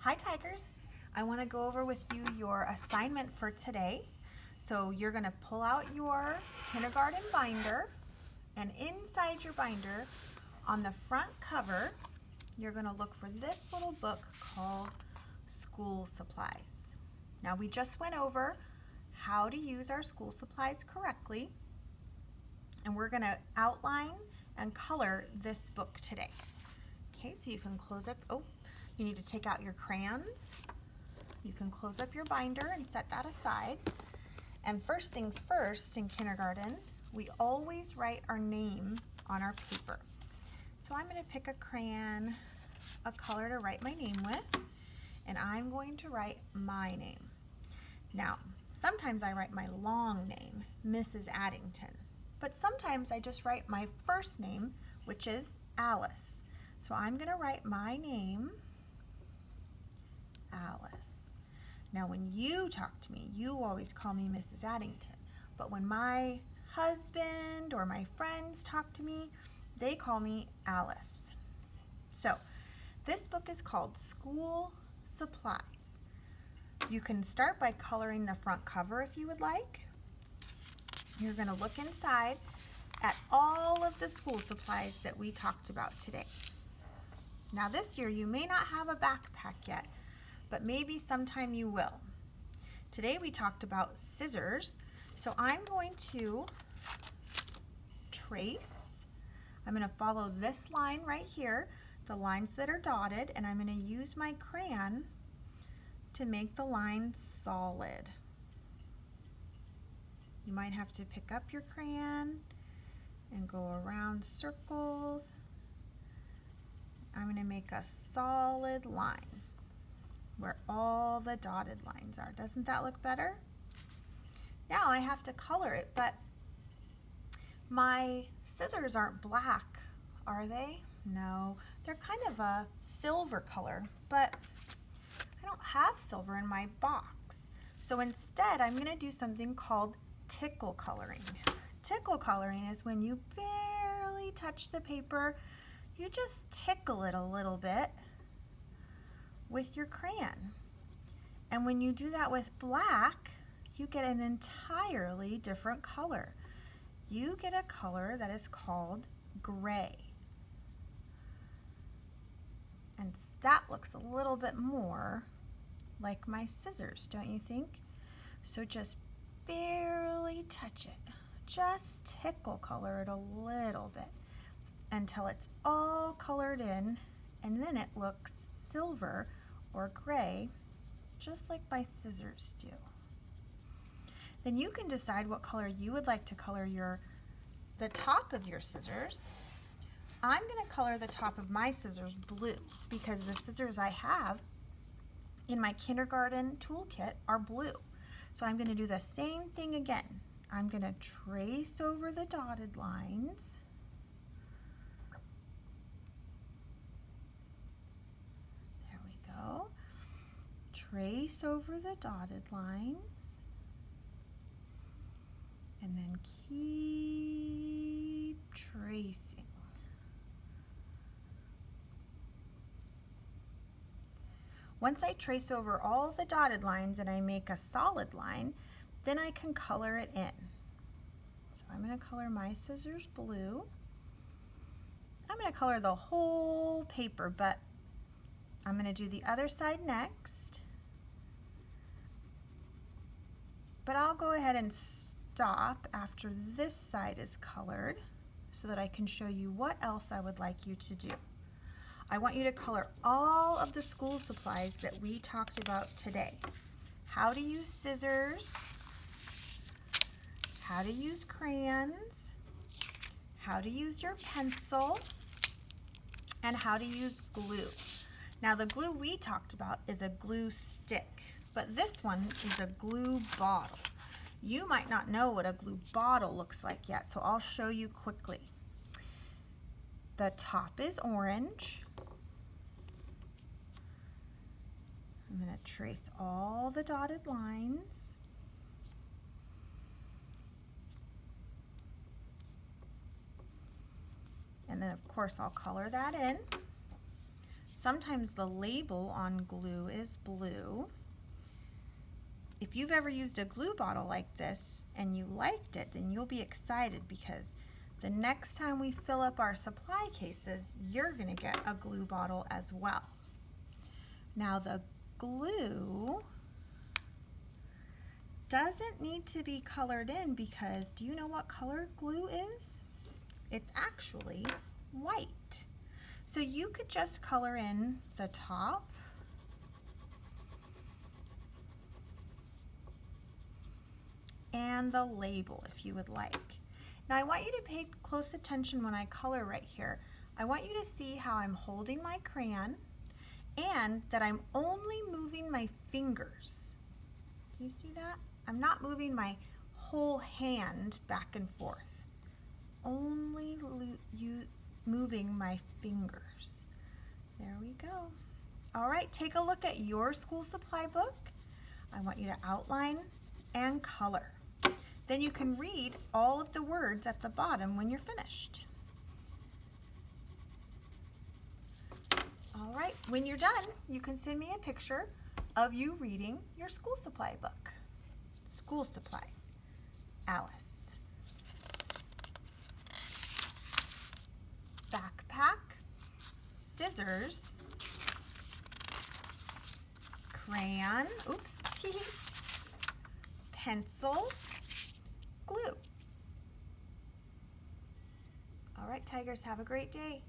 Hi Tigers! I want to go over with you your assignment for today. So you're going to pull out your kindergarten binder, and inside your binder on the front cover you're going to look for this little book called School Supplies. Now we just went over how to use our school supplies correctly, and we're going to outline and color this book today. Okay, so you can close up, you need to take out your crayons. You can close up your binder and set that aside. And first things first, in kindergarten, we always write our name on our paper. So I'm going to pick a crayon, a color to write my name with, and I'm going to write my name. Now, sometimes I write my long name, Mrs. Addington, but sometimes I just write my first name, which is Alice. So I'm going to write my name, Alice. Now when you talk to me, you always call me Mrs. Addington, but when my husband or my friends talk to me, they call me Alice. So this book is called School Supplies. You can start by coloring the front cover if you would like. You're going to look inside at all of the school supplies that we talked about today. Now this year you may not have a backpack yet, but maybe sometime you will. Today we talked about scissors, so I'm going to trace. I'm going to follow this line right here, the lines that are dotted, and I'm going to use my crayon to make the line solid. You might have to pick up your crayon and go around circles. I'm going to make a solid line where all the dotted lines are. Doesn't that look better? Now I have to color it, but my scissors aren't black, are they? No, they're kind of a silver color, but I don't have silver in my box. So instead, I'm going to do something called tickle coloring. Tickle coloring is when you barely touch the paper. You just tickle it a little bit with your crayon. And when you do that with black, you get an entirely different color. You get a color that is called gray. And that looks a little bit more like my scissors, don't you think? So just barely touch it. Just tickle color it a little bit until it's all colored in, and then it looks silver or gray, just like my scissors do. Then you can decide what color you would like to color the top of your scissors. I'm going to color the top of my scissors blue because the scissors I have in my kindergarten toolkit are blue. So I'm going to do the same thing again. I'm going to trace over the dotted lines. Trace over the dotted lines, and then keep tracing. Once I trace over all the dotted lines and I make a solid line, then I can color it in. So I'm going to color my scissors blue. I'm going to color the whole paper, but I'm going to do the other side next. But I'll go ahead and stop after this side is colored so that I can show you what else I would like you to do. I want you to color all of the school supplies that we talked about today. How to use scissors, how to use crayons, how to use your pencil, and how to use glue. Now the glue we talked about is a glue stick, but this one is a glue bottle. You might not know what a glue bottle looks like yet, so I'll show you quickly. The top is orange. I'm going to trace all the dotted lines. And then of course I'll color that in. Sometimes the label on glue is blue. If you've ever used a glue bottle like this and you liked it, then you'll be excited because the next time we fill up our supply cases, you're going to get a glue bottle as well. Now the glue doesn't need to be colored in because do you know what color glue is? It's actually white. So you could just color in the top and the label if you would like. Now I want you to pay close attention when I color right here. I want you to see how I'm holding my crayon and that I'm only moving my fingers. Do you see that? I'm not moving my whole hand back and forth. Only moving my fingers. There we go. All right, take a look at your school supply book. I want you to outline and color. Then you can read all of the words at the bottom when you're finished. All right, when you're done, you can send me a picture of you reading your school supply book. School supplies, Alice. Backpack, scissors, crayon, oops, pencil, glue. All right, Tigers, have a great day.